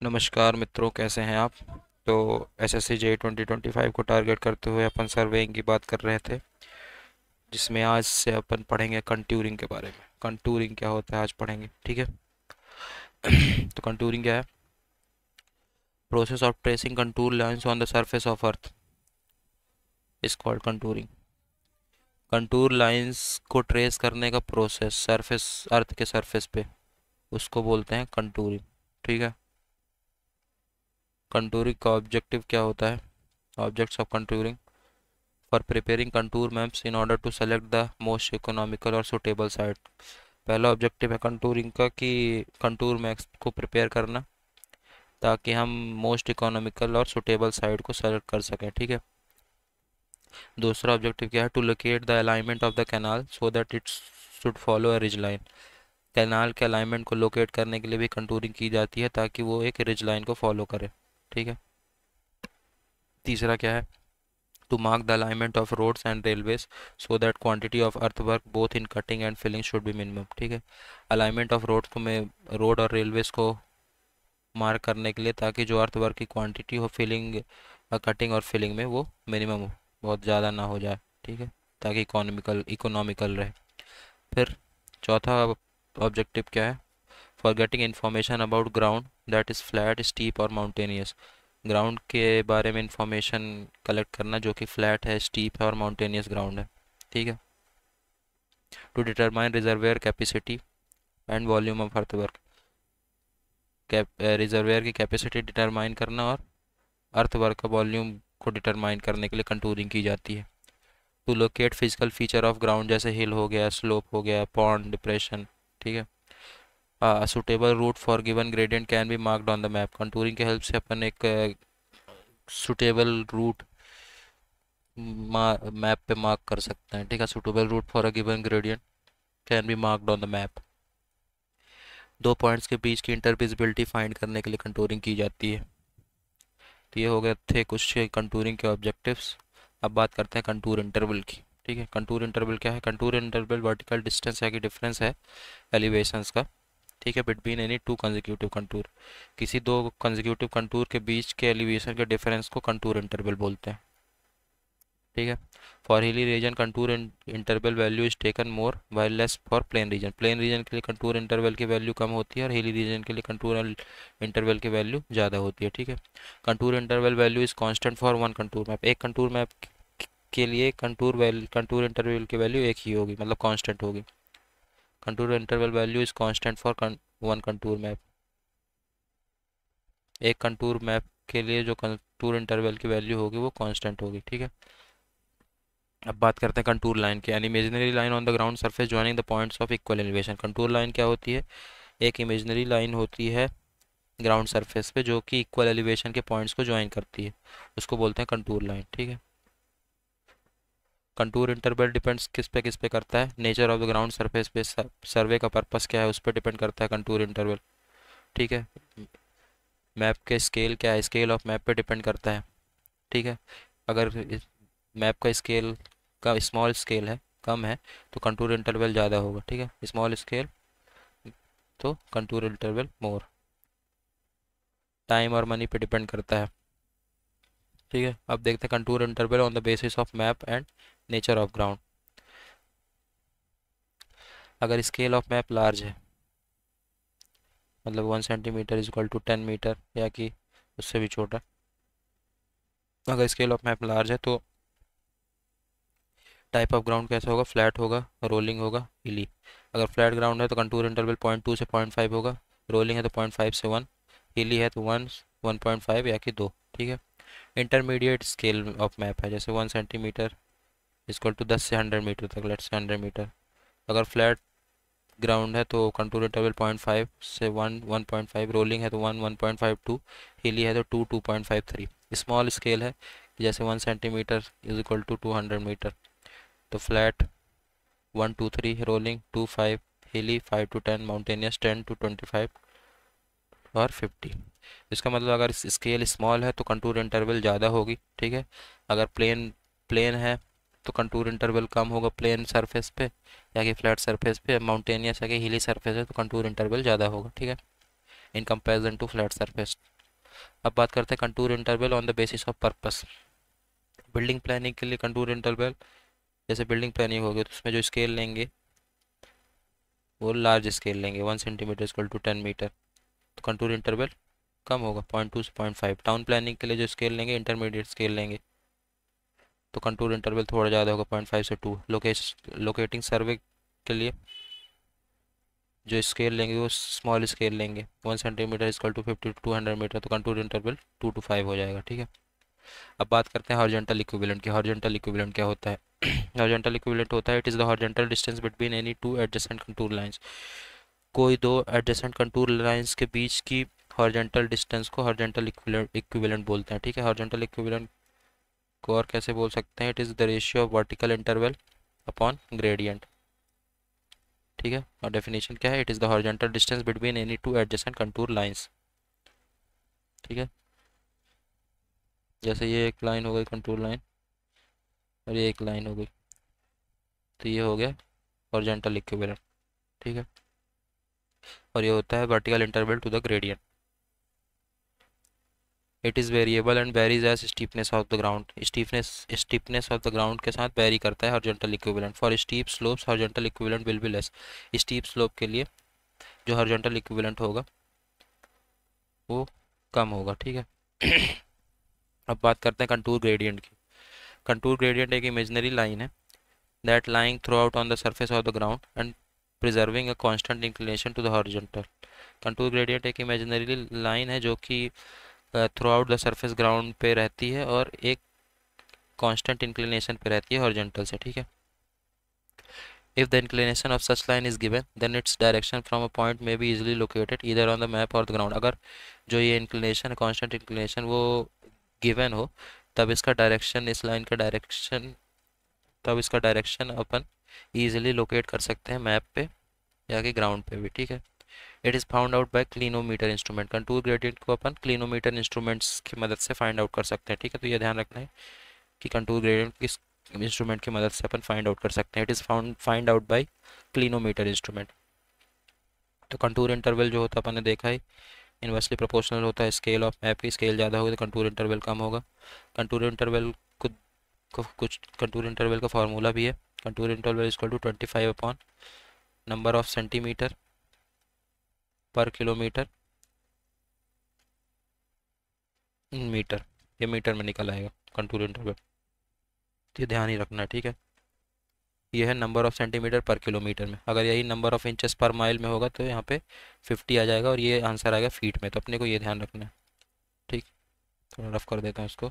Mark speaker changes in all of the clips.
Speaker 1: नमस्कार मित्रों, कैसे हैं आप। तो एसएससी जे 2025 को टारगेट करते हुए अपन सर्वेइंग की बात कर रहे थे, जिसमें आज से अपन पढ़ेंगे कंटूरिंग के बारे में। कंटूरिंग क्या होता है आज पढ़ेंगे, ठीक है। तो कंटूरिंग क्या है? Process of tracing contour lines on the surface of earth is called contouring. Contour lines को ट्रेस करने का प्रोसेस सरफेस, अर्थ के सरफेस पे, उसको बोलते हैं कंटूरिंग, ठीक है। कंटूरिंग का ऑब्जेक्टिव क्या होता है? Objects of contouring: for preparing contour maps in order to select the most economical और suitable site। पहला ऑब्जेक्टिव है कंटूरिंग का कि कंटूर मैप्स को प्रिपेयर करना ताकि हम मोस्ट इकोनॉमिकल और सुटेबल साइट को सेलेक्ट कर सकें, ठीक है। दूसरा ऑब्जेक्टिव क्या है? To locate the alignment of the canal so that it should follow a ridge line. Canal के अलाइनमेंट को लोकेट करने के लिए भी कंटूरिंग की जाती है ताकि वो एक रिज लाइन को फॉलो करे, ठीक है। तीसरा क्या है? to mark the alignment of roads and railways so that quantity of earthwork both in cutting and filling should be minimum, ठीक है। अलाइनमेंट ऑफ रोड को में रोड और रेलवेज को मार्क करने के लिए ताकि जो अर्थवर्क की क्वांटिटी हो फिलिंग, कटिंग और फिलिंग में वो मिनिमम हो, बहुत ज़्यादा ना हो जाए, ठीक है, ताकि इकोनॉमिकल इकोनॉमिकल रहे। फिर चौथा ऑब्जेक्टिव क्या है? For getting information about ground that is flat, steep और माउंटेनियस। ग्राउंड के बारे में इंफॉर्मेशन कलेक्ट करना जो कि फ्लैट है, स्टीप है और माउंटेनियस ग्राउंड है, ठीक है। To determine reservoir capacity and volume of earthwork. Reservoir की कैपेसिटी डिटरमाइन करना और अर्थवर्क का वॉल्यूम को डिटरमाइन करने के लिए कंटूरिंग की जाती है। To locate physical feature of ground जैसे हिल हो गया, स्लोप हो गया, पॉन्ड, डिप्रेशन, ठीक है। Suitable route for given gradient can be marked on the map. Contouring की हेल्प से अपन एक सुटेबल रूट मैप पे मार्क कर सकते हैं, ठीक है। Suitable route for a given gradient can be marked on the map. दो पॉइंट्स के बीच की इंटरविजिबिलिटी फाइंड करने के लिए कंटूरिंग की जाती है। तो ये हो गए थे कुछ कंटूरिंग के ऑब्जेक्टिव्स। अब बात करते हैं कंटूर इंटरवल की, ठीक है। कंटूर इंटरवल क्या है? कंटूर इंटरवल वर्टिकल डिस्टेंस या कि डिफरेंस है एलिवेशंस का, ठीक है, between any two consecutive contour. किसी दो कंजिक्यूटिव कंटूर के बीच के एलिवेशन के डिफरेंस को कंटूर इंटरवल बोलते हैं, ठीक है। For hilly reason contour interval value is taken more while less for plain region. Plain region के लिए कंटूर इंटरवल की वैल्यू कम होती है और हिली रीजन के लिए कंटूर इंटरवल की वैल्यू ज़्यादा होती है, ठीक है। Contour interval value is constant for one contour map. एक कंटूर मैप के लिए कंटूर इंटरवल की वैल्यू एक ही होगी, मतलब कांस्टेंट होगी। Contour interval value is constant for one contour map. एक कंटूर मैप के लिए जो कंटूर इंटरवल की वैल्यू होगी वो कांस्टेंट होगी, ठीक है। अब बात करते हैं कंटूर लाइन की। An imaginary line on the ground surface joining the points of equal elevation. Contour line क्या होती है? एक इमेजिनरी लाइन होती है ग्राउंड सरफेस पे जो कि इक्वल एलिवेशन के पॉइंट्स को ज्वाइन करती है, उसको बोलते हैं कंटूर लाइन, ठीक है। कंटूर इंटरवल डिपेंड्स किस पे करता है? Nature of the ground surface पे, सर्वे का पर्पस क्या है उस पर डिपेंड करता है कंटूर इंटरवल, ठीक है। मैप के स्केल क्या है? स्केल ऑफ मैप पे डिपेंड करता है, ठीक है। अगर मैप का स्केल का स्मॉल स्केल है, कम है, तो कंटूर इंटरवल ज़्यादा होगा, ठीक है। स्मॉल स्केल तो कंटूर इंटरवल मोर। टाइम और मनी पे डिपेंड करता है, ठीक है। अब देखते हैं contour interval on the basis of map and nature of ground. अगर स्केल ऑफ मैप लार्ज है, मतलब 1 centimetre is equal to 10 metre या कि उससे भी छोटा, अगर स्केल ऑफ मैप लार्ज है तो टाइप ऑफ ग्राउंड कैसा होगा? फ्लैट होगा, रोलिंग होगा, हिली। अगर फ्लैट ग्राउंड है तो कंटूर इंटरवल 0.2 से 0.5 होगा, रोलिंग है तो 0.5 से 1, हिली है तो 1, 1.5 या कि 2, ठीक है। इंटरमीडिएट स्केल ऑफ मैप है, जैसे 1 सेंटीमीटर इक्वल टू 10 से 100 मीटर तक, लेट्स से 100 मीटर। अगर फ्लैट ग्राउंड है तो कंटूर इंटरवल 0.5 से 1, 1.5, रोलिंग है तो 1, 1.5, 2, हिली है तो 2, 2.5, 3। स्मॉल स्केल है, जैसे 1 centimetre is equal to 200 metre, तो फ्लैट 1, 2, 3, रोलिंग 2, 5, हिली 5 to 10, माउंटेनियस 10 to 25 और 50। इसका मतलब अगर स्केल स्मॉल है तो कंटूर इंटरवल ज़्यादा होगी, ठीक है। अगर प्लेन प्लेन है तो कंटूर इंटरवल कम होगा प्लेन सरफेस पे या कि फ्लैट सरफेस पे। माउंटेनियस या कि हिली सरफेस है तो कंटूर इंटरवल ज़्यादा होगा, ठीक है। In comparison to flat surface. अब बात करते हैं contour interval on the basis of purpose. Building planning के लिए कंटूर इंटरवल, जैसे बिल्डिंग प्लानिंग होगी तो उसमें जो स्केल लेंगे वो लार्ज स्केल लेंगे, 1 सेंटीमीटर इक्वल टू 10 मीटर, तो कंटूर इंटरवल कम होगा, 0.2 से 0.5। टाउन प्लानिंग के लिए जो स्केल लेंगे इंटरमीडिएट स्केल लेंगे, तो कंटूर इंटरवल थोड़ा ज़्यादा होगा, 0.5 से 2। लोकेटिंग सर्वे के लिए जो स्केल लेंगे वो स्मॉल स्केल लेंगे, 1 centimetre equal to 50 to 200 metre, तो कंटूर इंटरवल 2 to 5 हो जाएगा, ठीक है। अब बात करते हैं हॉरिजॉन्टल इक्विवेलेंट की। हॉरिजॉन्टल इक्विवेलेंट क्या होता है? हॉरिजॉन्टल इक्विवेलेंट होता है, it is the horizontal distance between any two adjacent contour lines. कोई दो एडजेसेंट कंटूर लाइंस के बीच की हॉरिजॉन्टल डिस्टेंस को हॉरिजॉन्टल इक्विवेलेंट बोलते हैं, ठीक है। हॉरिजॉन्टल इक्विवेलेंट को और कैसे बोल सकते हैं? It is the ratio of vertical interval upon gradient, ठीक है। और डेफिनेशन क्या है? It is the horizontal distance between any two adjacent contour lines, ठीक है। जैसे ये एक लाइन हो गई कंटूर लाइन और ये एक लाइन हो गई, तो ये हो गया हॉरिजॉन्टल इक्विवेलेंट, ठीक है। और ये होता है vertical interval to the gradient. It is variable and varies as steepness of the ground. Steepness of the ground के साथ वेरी करता है horizontal equivalent. For steep slopes horizontal equivalent will be less. Steep slope के लिए जो horizontal equivalent होगा वो कम होगा, ठीक है। अब बात करते हैं कंटूर ग्रेडियंट की। कंटूर ग्रेडियंट एक इमेजिनरी लाइन है that lying throughout on the surface of the ground and preserving a constant inclination to the horizontal. Contour gradient एक इमेजिनरी लाइन है जो कि throughout the surface ground पे रहती है और एक कांस्टेंट इंक्लिनेशन पे रहती है हॉरिजॉन्टल से, ठीक है। If the inclination of such line is given, then its direction from a point may be easily located either on the map or the ground। अगर जो ये इंक्लिनेशन कांस्टेंट इंक्लिनेशन वो गिवन हो, तब इसका डायरेक्शन, इस लाइन का direction, तब इसका डायरेक्शन अपन ईजिली लोकेट कर सकते हैं मैप पे या कि ग्राउंड पे भी, ठीक है। It is found out by clinometer instrument. Contour gradient को अपन क्लिनोमीटर इंस्ट्रूमेंट्स की मदद से फाइंड आउट कर सकते हैं, ठीक है। तो ये ध्यान रखना है कि कंटूर ग्रेडियंट किस इंस्ट्रूमेंट की मदद से अपन फाइंड आउट कर सकते हैं। It is find out by clinometer instrument. तो कंटूर इंटरवल जो होता है अपन ने देखा है इनवर्सली प्रोपोर्शनल होता है स्केल ऑफ मैप की। स्केल ज़्यादा होगी तो कंटूर इंटरवल कम होगा। कंटूर इंटरवल को कुछ कंटूर इंटरवल का फार्मूला भी है। Contour interval is equal to 25 upon number of centimetre per kilometre in metre. ये मीटर में निकल आएगा कंटूर इंटरवल, ये ध्यान ही रखना है, ठीक है। ये है number of centimetre per kilometre में। अगर यही number of inches per mile में होगा तो यहाँ पे 50 आ जाएगा और ये आंसर आएगा फीट में, तो अपने को ये ध्यान रखना है, ठीक। थोड़ा रफ कर देता हूँ इसको,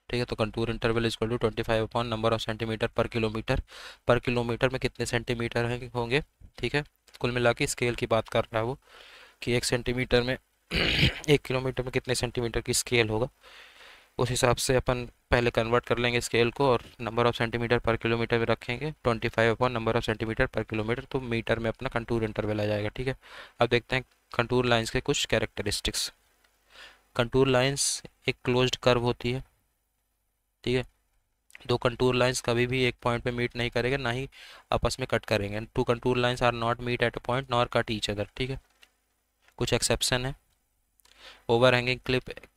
Speaker 1: ठीक है। तो contour interval is equal to 25 upon number of centimetre per kilometre. Per kilometre में कितने सेंटीमीटर होंगे, ठीक है। कुल मिला के स्केल की बात कर रहा है वो कि 1 सेंटीमीटर में 1 किलोमीटर में कितने सेंटीमीटर की स्केल होगा, उस हिसाब से अपन पहले कन्वर्ट कर लेंगे स्केल को और number of centimetre per kilometre में रखेंगे 25 upon number of centimetre per kilometre, तो मीटर में अपना कंटूर इंटरवल आ जाएगा, ठीक है। अब देखते हैं कंटूर लाइंस के कुछ कैरेक्टरिस्टिक्स। कंटूर लाइंस एक क्लोज्ड कर्व होती है, ठीक है। दो कंटूर लाइंस कभी भी एक पॉइंट पे मीट नहीं करेंगे, ना ही आपस में कट करेंगे। Two contour lines are not meet at a point nor cut each other, ठीक है। कुछ एक्सेप्शन है, ओवर हैंगिंग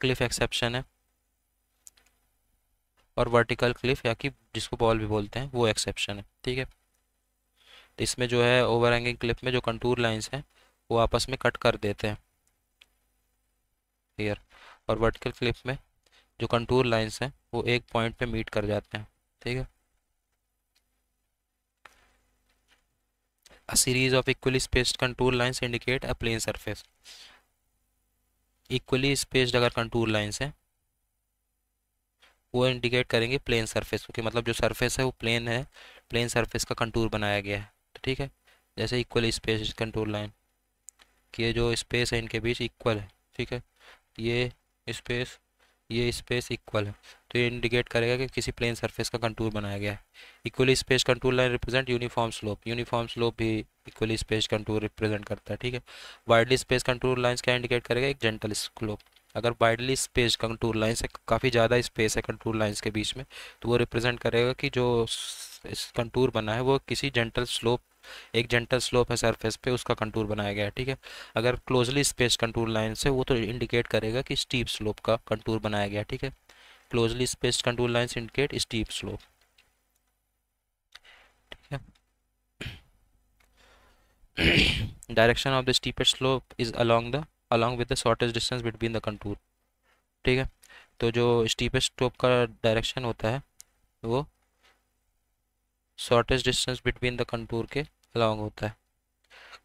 Speaker 1: क्लिफ एक्सेप्शन है और वर्टिकल क्लिफ या कि जिसको बॉल भी बोलते हैं वो एक्सेप्शन है, ठीक है। तो इसमें जो है ओवर हैंगिंग क्लिफ में जो कंटूर लाइंस हैं वो आपस में कट कर देते हैं क्लियर, और वर्टिकल क्लिफ में जो कंटूर लाइंस हैं वो एक पॉइंट पे मीट कर जाते हैं, ठीक है। A series of equally spaced contour lines indicate a plane surface। Equally spaced अगर कंटूर लाइंस हैं वो इंडिकेट करेंगे प्लेन सरफेस, क्योंकि मतलब जो सरफेस है वो प्लेन है, प्लेन सरफेस का कंटूर बनाया गया है, तो ठीक है। जैसे इक्वली स्पेस्ड कंटूर लाइन कि ये जो स्पेस है इनके बीच इक्वल है, ठीक है। ये स्पेस, ये स्पेस इक्वल है, तो ये इंडिकेट करेगा कि किसी प्लेन सरफेस का कंटूर बनाया गया है। Equally space contour line represent uniform slope. Uniform slope भी इक्वली स्पेस कंटूर रिप्रेजेंट करता है, ठीक है। वाइडली स्पेस कंटूर लाइंस क्या इंडिकेट करेगा? एक जेंटल स्लोप। अगर वाइडली स्पेस कंटूर लाइंस है, काफ़ी ज़्यादा स्पेस है कंटूर लाइंस के बीच में, तो वो रिप्रेजेंट करेगा कि जो कंटूर बना है वो किसी जेंटल स्लोप एक जेंटल स्लोप है सरफेस पे, उसका कंटूर बनाया गया है। ठीक है, अगर क्लोजली स्पेस कंटूर लाइन से, वो तो इंडिकेट करेगा कि स्टीप स्लोप का कंटूर बनाया गया है। ठीक है, closely spaced contour lines indicate steep slope. ठीक है, direction of the steepest slope is along with the shortest distance between the contour। ठीक है, तो जो स्टीपेस्ट स्लोप का डायरेक्शन होता है वो shortest distance between the contour के अलॉन्ग होता है।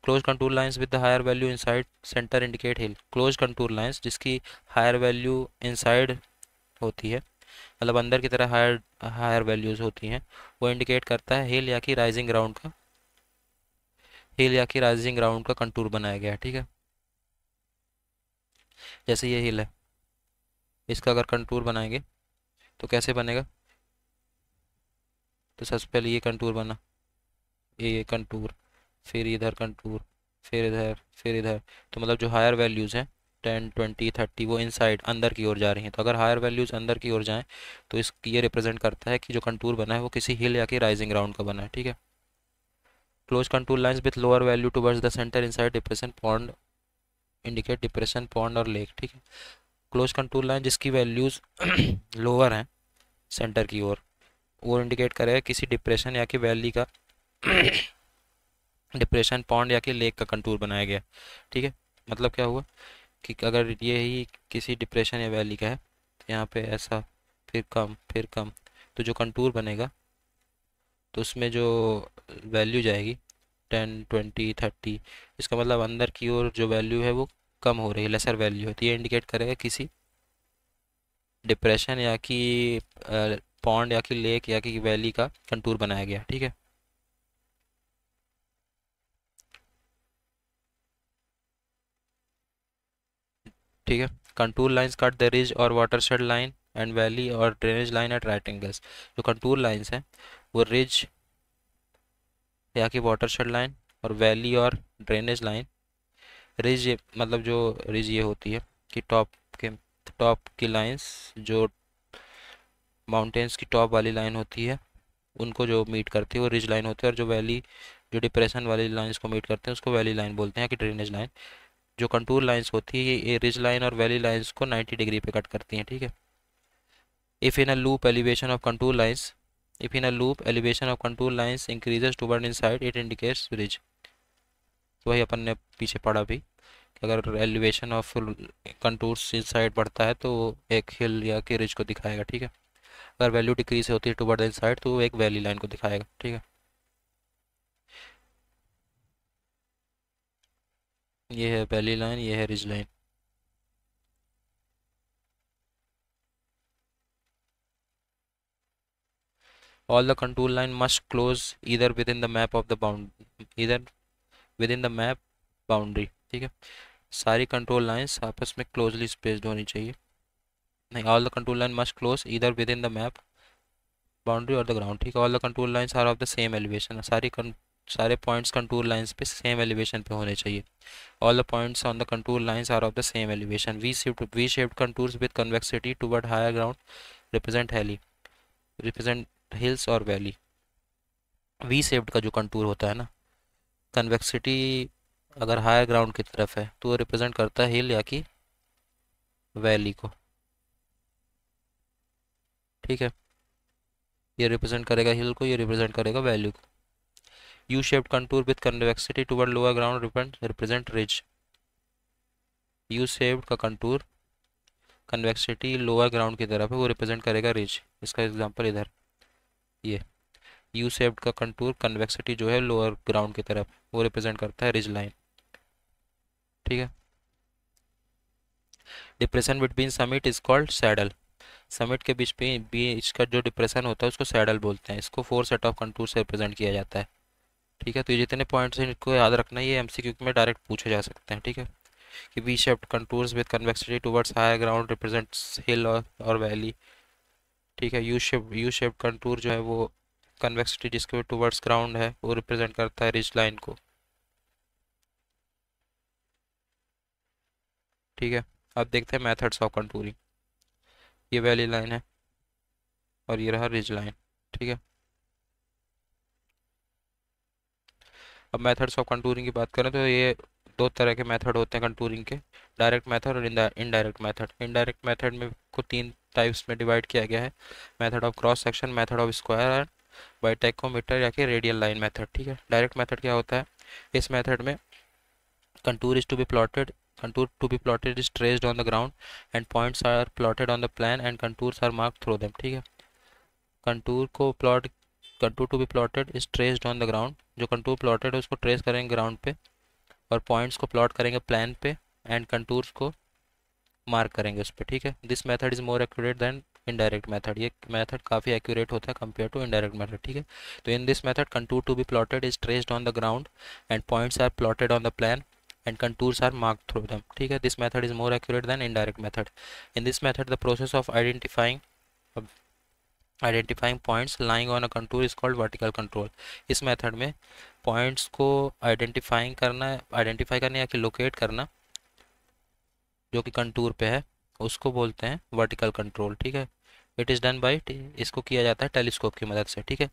Speaker 1: Close contour lines with the higher value inside centre indicate hill. Close contour lines जिसकी हायर वैल्यू इनसाइड होती है, मतलब अंदर की तरह हायर हायर वैल्यूज होती हैं, वो इंडिकेट करता है हिल या कि राइजिंग ग्राउंड का, हिल या कि राइजिंग ग्राउंड का कंटूर बनाया गया है। ठीक है, जैसे ये हिल है, इसका अगर कंटूर बनाएंगे तो कैसे बनेगा? तो सबसे पहले ये कंटूर बना, ये कंटूर, फिर इधर कंटूर, फिर इधर, फिर इधर। तो मतलब जो हायर वैल्यूज़ हैं 10 20 30, वो इनसाइड अंदर की ओर जा रही हैं। तो अगर हायर वैल्यूज़ अंदर की ओर जाएं तो इस ये रिप्रेजेंट करता है कि जो कंटूर बना है वो किसी हिल या कि राइजिंग ग्राउंड का बना है। ठीक है, close contour lines with lower value towards the centre inside depression pond indicate depression pond और लेक। ठीक है, क्लोज कंटूर लाइन जिसकी वैल्यूज़ लोअर हैं सेंटर की ओर, वो इंडिकेट करेगा किसी डिप्रेशन या कि वैली का डिप्रेशन पॉन्ड या कि लेक का कंटूर बनाया गया। ठीक है, मतलब क्या हुआ कि अगर ये ही किसी डिप्रेशन या वैली का है तो यहाँ पे ऐसा, फिर कम, फिर कम, तो जो कंटूर बनेगा तो उसमें जो वैल्यू जाएगी 10 20 30, इसका मतलब अंदर की ओर जो वैल्यू है वो कम हो रही है, लेसर वैल्यू है। तो ये इंडिकेट करेगा किसी डिप्रेशन या कि पॉन्ड या कि लेक या कि वैली का कंटूर बनाया गया। ठीक है, ठीक है, contour lines cut the ridge और वाटरशेड लाइन एंड वैली और drainage line at right angles. जो कंटूर लाइंस हैं वो रिज या कि वाटरशेड लाइन और वैली और ड्रेनेज लाइन, रिज ये मतलब जो रिज ये होती है कि के टॉप की लाइंस जो माउंटेन्स की टॉप वाली लाइन होती है उनको जो मीट करती है वो रिज लाइन होती है, और जो वैली जो डिप्रेशन वाली लाइंस को मीट करते हैं उसको वैली लाइन बोलते हैं, कि ड्रेनेज लाइन। जो कंटूर लाइंस होती है ये रिज लाइन और वैली लाइंस को 90 डिग्री पे कट करती हैं। ठीक है, if in a loop elevation of contour lines if in a loop elevation of contour lines increases toward inside it indicates ridge। तो वही अपन ने पीछे पढ़ा भी कि अगर एलिवेशन ऑफ कंटूर्स इनसाइड बढ़ता है तो वो एक हिल या कि रिज को दिखाएगा। ठीक है, अगर वैल्यू डिक्रीज होती है टुवर्ड द इनसाइड तो वो एक वैली लाइन को दिखाएगा। ठीक है, ये है वैली लाइन, ये है ridge line. All the contour line must close either within the map of the bound either within the map boundary। ठीक है, सारी कंट्रोल लाइंस आपस में क्लोजली स्पेस्ड होनी चाहिए। नहीं, all the control line must close इधर within the map boundary और द ग्राउंड। ठीक है, all the control lines are of the same elevation. सारे पॉइंट्स कंटूर लाइंस पे सेम एलिवेशन पे होने चाहिए। All the points on the contour lines are of the same elevation. V shaped contours with convexity toward higher ground represent hills और valley. V shaped का जो contour होता है ना, कन्वेक्सिटी अगर हायर ग्राउंड की तरफ है तो वो रिप्रेजेंट करता है हिल या कि वैली को। ठीक है, ये रिप्रेजेंट करेगा हिल को, ये रिप्रेजेंट करेगा वैल्यू को। U shaped contour with convexity toward lower ground represent ridge. U shaped का कंटूर कन्वेक्सिटी लोअर ग्राउंड की तरफ है, वो रिप्रेजेंट करेगा रिज। इसका एग्जांपल इधर ये यू शेप्ड का कंटूर कन्वेक्सिटी जो है लोअर ग्राउंड की तरफ, वो रिप्रेजेंट करता है रिज लाइन। ठीक है, depression between summit is called saddle. Summit के बीच का जो डिप्रेशन होता है उसको सैडल बोलते हैं। इसको 4 सेट ऑफ कंटूर से रिप्रेजेंट किया जाता है। ठीक है, तो ये जितने पॉइंट्स हैं इनको याद रखना, ये एमसीक्यू में डायरेक्ट पूछे जा सकते हैं। ठीक है, कि V shaped contours with convexity towards higher ground represents hill और वैली। ठीक है, यू शेप्ड कंटूर जो है वो कन्वेक्सिटी जिसके टुवर्ड्स ग्राउंड है वो रिप्रेजेंट करता है रिज लाइन को। ठीक है, अब देखते हैं मेथड्स ऑफ कंटूरिंग। ये वैली लाइन है और ये रहा रिज लाइन। ठीक है, अब मेथड्स ऑफ कंटूरिंग की बात करें तो ये दो तरह के मेथड होते हैं कंटूरिंग के, डायरेक्ट मेथड और इनडायरेक्ट मेथड। इनडायरेक्ट मेथड में को तीन टाइप्स में डिवाइड किया गया है, method of cross section, method of square and by tachometer या कि रेडियल लाइन मेथड। ठीक है, डायरेक्ट मेथड क्या होता है, इस मेथड में contour is to be plotted contour to be plotted is traced on the ground and points are plotted on the plan and contours are marked through them। ठीक है, contour को plot contour to be plotted is traced on the ground, जो contour plotted है उसको trace करेंगे ground पे, और points को प्लॉट करेंगे प्लान पे, एंड कंटूर्स को मार्क करेंगे उस पर। ठीक है, this method is more accurate than indirect method, ये मेथड काफ़ी एक्यूरेट होता है कंपेयर टू इनडायरेक्ट मेथड। ठीक है, तो in this method contour to be plotted is traced on the ground and points are plotted on the plan and contours are marked through them। ठीक है, this method is more accurate than indirect method। in this method the process of identifying points lying on a contour is called vertical control। इस method में points को identify करना या कि locate करना जो कि कंटूर पे है, उसको बोलते हैं वर्टिकल कंट्रोल। ठीक है, इट इज़ डन बाई, इसको किया जाता है टेलीस्कोप की मदद से। ठीक है,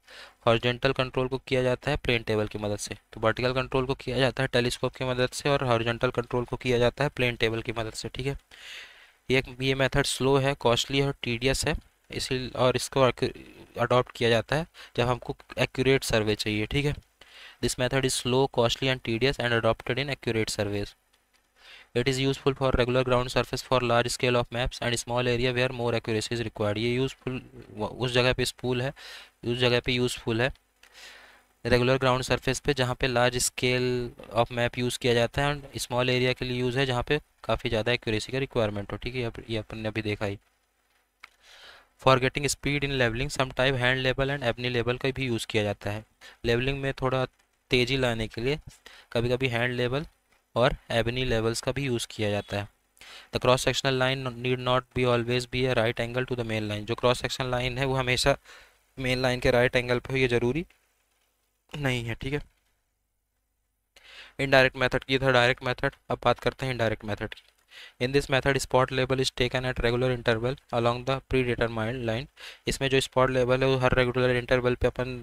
Speaker 1: हॉरिजॉन्टल कंट्रोल को किया जाता है प्लेन टेबल की मदद से, तो वर्टिकल कंट्रोल को किया जाता है टेलीस्कोप की मदद से और हॉरिजॉन्टल कंट्रोल को किया जाता है प्लेन टेबल की मदद से। ठीक है, ये मेथड स्लो है, कॉस्टली है और टीडियस है, इसी और इसको अडॉप्ट किया जाता है जब हमको एक्यूरेट सर्वे चाहिए। ठीक है, this method is slow, costly and tedious and adopted in accurate surveys. It is useful for regular ground surface for large scale of maps and small area where more accuracy is required। ये useful उस जगह पे spool है, उस जगह पे useful है regular ground surface पे जहाँ पे large scale of map use किया जाता है, और स्मॉल एरिया के लिए यूज़ है जहाँ पे काफ़ी ज़्यादा एक्यूरेसी का रिक्वायरमेंट हो। ठीक है, ये अपन ने अभी देखा ही। For getting speed in levelling some type hand level and Abney level का भी यूज़ किया जाता है। लेवलिंग में थोड़ा तेज़ी लाने के लिए कभी कभी हैंड लेवल और एबनी लेवल्स का भी यूज़ किया जाता है। The cross sectional line need not be always be a right angle to the main line, जो क्रॉस सेक्शनल लाइन है वो हमेशा मेन लाइन के राइट एंगल पर हो, ये जरूरी नहीं है। ठीक है, इनडायरेक्ट मेथड की था डायरेक्ट मेथड, अब बात करते हैं इनडायरेक्ट मेथड की। इन this method spot level is taken at regular interval along the pre determined line. इसमें जो स्पॉट लेवल है वो हर रेगुलर इंटरवल पे अपन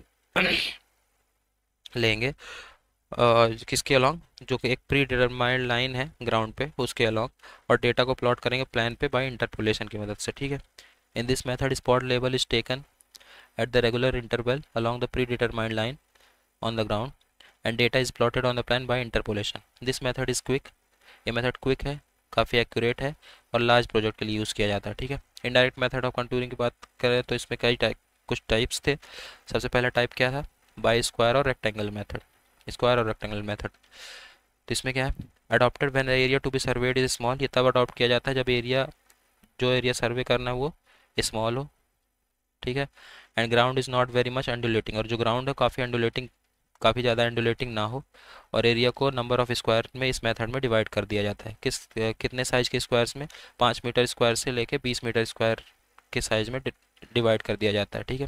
Speaker 1: लेंगे, किसके अलॉन्ग, जो कि एक प्री डिटरमाइंड लाइन है ग्राउंड पे उसके अलॉन्ग, और डेटा को प्लॉट करेंगे प्लान पे बाय इंटरपोलेशन की मदद से। ठीक है, in this method spot level is taken at the regular interval along the predetermined line on the ground and data is plotted on the plan by interpolation। this method is quick, ये method quick है, काफ़ी accurate है और large project के लिए use किया जाता है। ठीक है, इनडायरेक्ट मेथड ऑफ कंटूरिंग की बात करें तो इसमें कुछ टाइप्स थे। सबसे पहला टाइप क्या था, बाय स्क्वायर और रेक्टेंगल मेथड, स्क्वायर और रेक्टेंगल मेथड। तो इसमें क्या है, adopted when the area to be surveyed is small, ये तब अडॉप्ट किया जाता है जब जो एरिया सर्वे करना है वो स्मॉल हो। ठीक है, and ground is not very much undulating, और जो ग्राउंड है काफ़ी ज़्यादा एंडुलेटिंग ना हो, और एरिया को नंबर ऑफ स्क्वायर में इस मेथड में डिवाइड कर दिया जाता है। कितने साइज़ के स्क्वायर्स में, 5 मीटर स्क्वायर से लेके 20 मीटर स्क्वायर के साइज़ में डिवाइड कर दिया जाता है। ठीक है,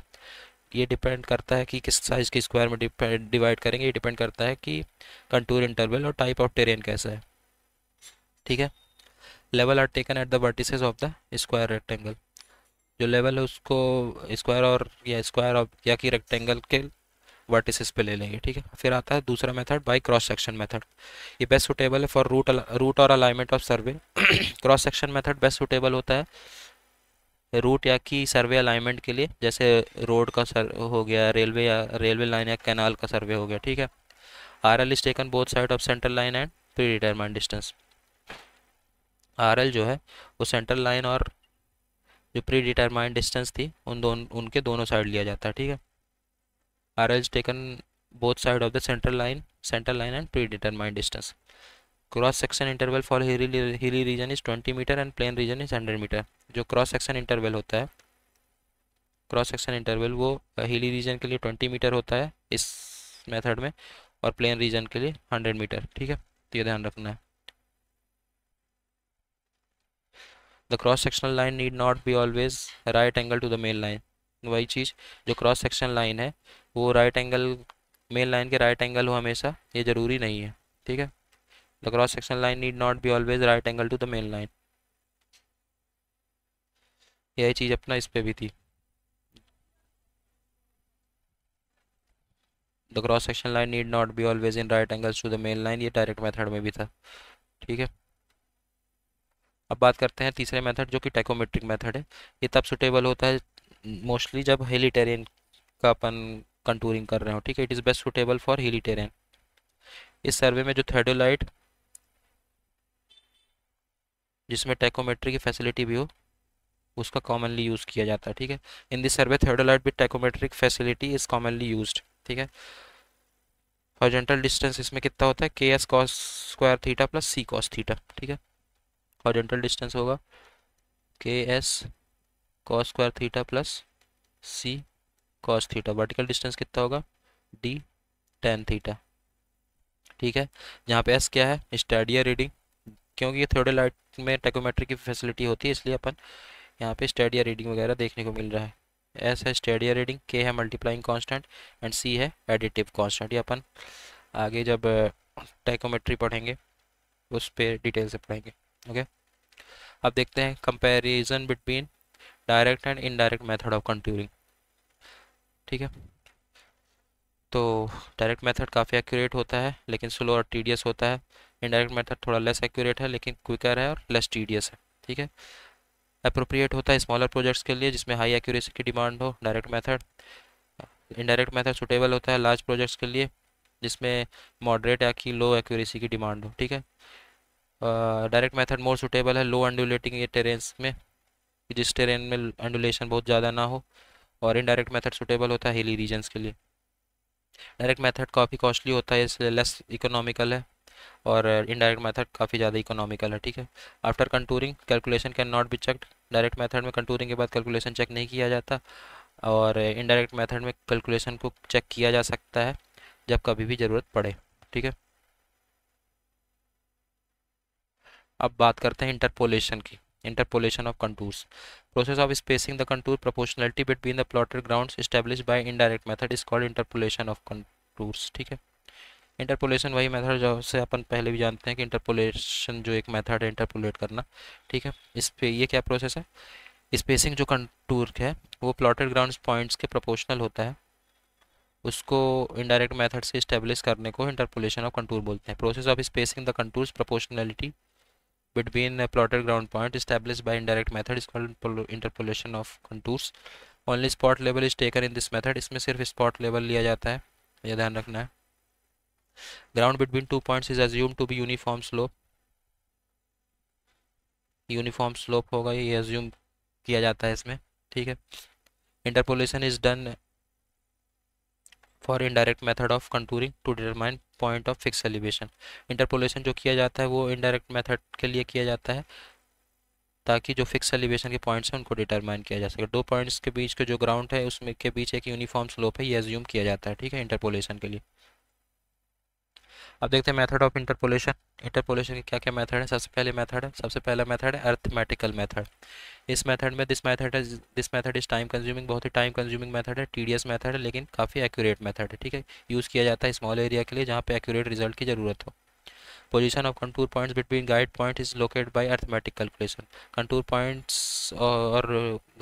Speaker 1: ये डिपेंड करता है कि किस साइज़ के स्क्वायर में डिवाइड करेंगे, ये डिपेंड करता है कि कंटूर इंटरवल और टाइप ऑफ टेरेन कैसा है। ठीक है, level are taken at the vertices of the square rectangle, जो लेवल है उसको स्क्वायर और या स्क्वायर ऑफ या कि रेक्टेंगल के वर्टिसेस पे ले लेंगे। ठीक है, फिर आता है दूसरा method by cross section method. ये बेस्ट सुटेबल है फॉर रूट और alignment of survey. Cross section method best suitable होता है रूट या कि सर्वे अलाइनमेंट के लिए, जैसे रोड का सर हो गया, रेलवे या रेलवे लाइन या कैनाल का सर्वे हो गया। ठीक है, R L is taken both side of central line and predetermined distance. R L जो है वो सेंट्रल लाइन और जो प्री डिटरमाइंड डिस्टेंस थी उनके दोनों साइड लिया जाता है। ठीक है, R L is taken both side of the central line and predetermined distance. Cross section interval for hilly region is 20 metre and plain region is 100 metre. जो cross section interval होता है, cross section interval वो hilly region के लिए 20 metre होता है इस method में, और प्लेन रीजन के लिए 100 मीटर। ठीक है, तो ये ध्यान रखना है। The cross sectional line need not be always right angle to the main line. वही चीज़, जो क्रॉस सेक्शन लाइन है वो राइट एंगल मेन लाइन के राइट एंगल हो हमेशा, ये ज़रूरी नहीं है। ठीक है, the cross section line need not be always right angle to the main line, यही चीज़ अपना इस पे भी थी। The cross section line need not be always in right angles to the main line, ये डायरेक्ट मेथड में भी था। ठीक है, अब बात करते हैं तीसरे मेथड जो कि टैकोमेट्रिक मेथड है। ये तब सुटेबल होता है मोस्टली जब हिली टेरेन का अपन कंटूरिंग कर रहे हो। ठीक है, it is best suitable for हिली टेरेन। इस सर्वे में जो थर्डोलाइट जिसमें टैकोमेट्री की फैसिलिटी भी हो उसका कॉमनली यूज़ किया जाता है। ठीक है, in this survey theodolite with tacheometric facility is commonly used. ठीक है, हॉरिजॉन्टल डिस्टेंस इसमें कितना होता है, K S cos square theta plus C cos theta. ठीक है, हॉरिजॉन्टल डिस्टेंस होगा K S cos square theta plus C cos theta. Vertical distance कितना होगा, डी टेन थीटा। ठीक है, जहाँ पे एस क्या है, स्टैडियर रीडिंग, क्योंकि ये थर्डोलाइट में टैकोमेट्री की फैसिलिटी होती है इसलिए अपन यहाँ पे स्टैडियर रीडिंग वगैरह देखने को मिल रहा है। एस है स्टैडियर रीडिंग, के है मल्टीप्लाइंग कांस्टेंट एंड सी है एडिटिव कांस्टेंट। ये अपन आगे जब टाइकोमेट्री पढ़ेंगे उस पर डिटेल से पढ़ेंगे। ओके, अब देखते हैं comparison between direct and indirect method of contouring. ठीक है, तो डायरेक्ट मेथड काफ़ी एक्यूरेट होता है लेकिन स्लो और टीडियस होता है। इनडायरेक्ट मेथड थोड़ा लेस एक्यूरेट है लेकिन क्विकर है और लेस टीडियस है। ठीक है, अप्रोप्रिएट होता है स्मॉलर प्रोजेक्ट्स के लिए जिसमें हाई एक्यूरेसी की डिमांड हो direct method. Indirect method suitable होता है लार्ज प्रोजेक्ट्स के लिए जिसमें मॉडरेट या कि लो एक्यूरेसी की डिमांड हो। ठीक है, डायरेक्ट मेथड मोर सुटेबल है लो अंडुलेटिंग टेरेन्स में, जिस टेरेन में अंडुलेशन बहुत ज़्यादा ना हो। और इनडायरेक्ट मेथड सुटेबल होता है हिली रीजन्स के लिए। डायरेक्ट मेथड काफ़ी कॉस्टली होता है इसलिए लेस इकोनॉमिकल है, और इनडायरेक्ट मेथड काफ़ी ज़्यादा इकोनॉमिकल है। ठीक है, after contouring calculation can not be checked. Direct method में कंटूरिंग के बाद कैलकुलेशन चेक नहीं किया जाता, और इनडायरेक्ट मेथड में कैलकुलेशन को चेक किया जा सकता है जब कभी भी ज़रूरत पड़े। ठीक है, अब बात करते हैं इंटरपोलेशन की। Interpolation of contours, process of spacing the contour proportionality between the plotted grounds established by indirect method is called interpolation of contours. ठीक है, इंटरपोलेशन वही मेथड जो से अपन पहले भी जानते हैं कि इंटरपोलेशन जो एक मेथड है इंटरपोलेट करना। ठीक है, इस पे ये क्या प्रोसेस है, स्पेसिंग जो कंटूर है वो प्लॉटेड ग्राउंड पॉइंट्स के प्रोपोर्शनल होता है, उसको इनडायरेक्ट मेथड से इस्टेब्लिश करने को इंटरपोलेशन ऑफ कंटूर बोलते हैं। Process of spacing the contours proportionality between a plotted ground point established by indirect method is called interpolation of contours. Only spot level is taken in this method, इसमें सिर्फ spot level लिया जाता है, यह ध्यान रखना है। Ground between two points is assumed to be uniform slope, uniform slope होगा ये assume किया जाता है इसमें। ठीक है, interpolation is done for indirect method of contouring to determine point of fixed elevation। interpolation जो किया जाता है वो indirect method के लिए किया जाता है ताकि जो फिक्स एलिवेशन के पॉइंट्स हैं उनको डिटरमाइन किया जा सके। दो पॉइंट्स के बीच के जो ग्राउंड है उसमें के बीच एक यूनिफॉर्म स्लोप है, ये एज्यूम किया जाता है। ठीक है, इंटरपोलेशन के लिए। अब देखते हैं मेथड ऑफ इंटरपोलेशन। इंटरपोलेशन के क्या क्या मेथड है। सबसे पहला मेथड है अरिथमेटिकल मेथड। इस मेथड में this method is time consuming, बहुत ही टाइम कंज्यूमिंग मेथड है, टीडियस मेथड है लेकिन काफ़ी एक्यूरेट मेथड है। ठीक है, यूज़ किया जाता है स्मॉल एरिया के लिए जहाँ पे एक्यूरेट रिजल्ट की ज़रूरत हो। Position of contour points between guide point is located by arithmetic calculation। Contour points और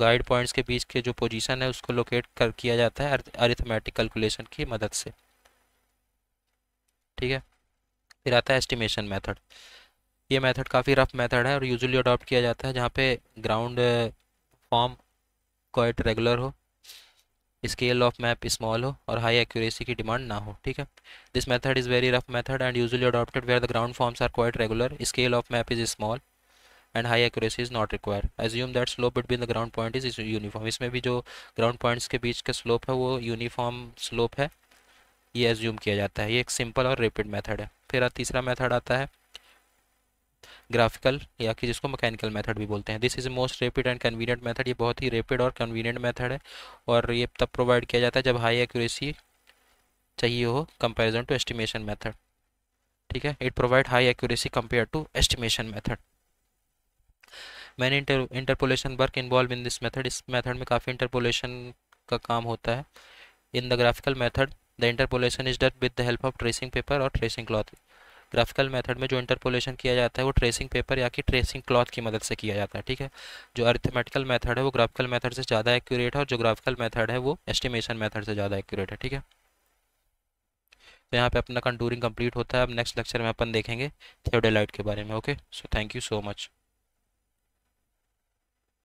Speaker 1: गाइड पॉइंट्स के बीच के जो पोजीशन है उसको लोकेट कर किया जाता है अरिथमेटिक कैलकुलेशन की मदद से। ठीक है, फिर आता है एस्टिमेशन मेथड। ये मेथड काफ़ी रफ मेथड है और यूजुअली अडॉप्ट किया जाता है जहाँ पे ग्राउंड फॉर्म क्वाइट रेगुलर हो, स्केल ऑफ मैप स्मॉल हो और हाई एक्यूरेसी की डिमांड ना हो। ठीक है, this method is very rough method and usually adopted where the ground forms are quite regular, scale of map is small and high accuracy is not required. Assume that slope between the ground point is uniform. इसमें भी जो ground points के बीच का slope है वो uniform slope है, ये assume किया जाता है। ये एक सिंपल और रैपिड मेथड है। फिर तीसरा मेथड आता है ग्राफिकल या कि जिसको मैकेनिकल मेथड भी बोलते हैं। This is most rapid and convenient method. ये बहुत ही रैपिड और कन्वीनियंट मेथड है और ये तब प्रोवाइड किया जाता है जब हाई एक्यूरेसी चाहिए हो कंपैरिजन टू एस्टिमेशन मेथड। ठीक है, it provide high accuracy compare to estimation method. Many interpolation work involve in this method. इस मेथड में काफ़ी इंटरपोलेशन का काम होता है। In the graphical method the interpolation is done with the help of tracing paper और tracing cloth. Graphical method में जो इंटरपोलेशन किया जाता है वो ट्रेसिंग पेपर या कि ट्रेसिंग क्लॉथ की मदद से किया जाता है। ठीक है, जो अरिथमेटिकल मेथड है वो ग्राफिकल मेथड से ज़्यादा एक्यूरेट है और जो ग्राफिकल मेथड है वो एस्टिमेशन मेथड से ज़्यादा एक्यूरेट है। ठीक है, तो यहाँ पे अपना कंटूरिंग कंप्लीट होता है। अब नेक्स्ट लेक्चर में अपन देखेंगे थियोडेलाइट के बारे में। Okay, so thank you so much.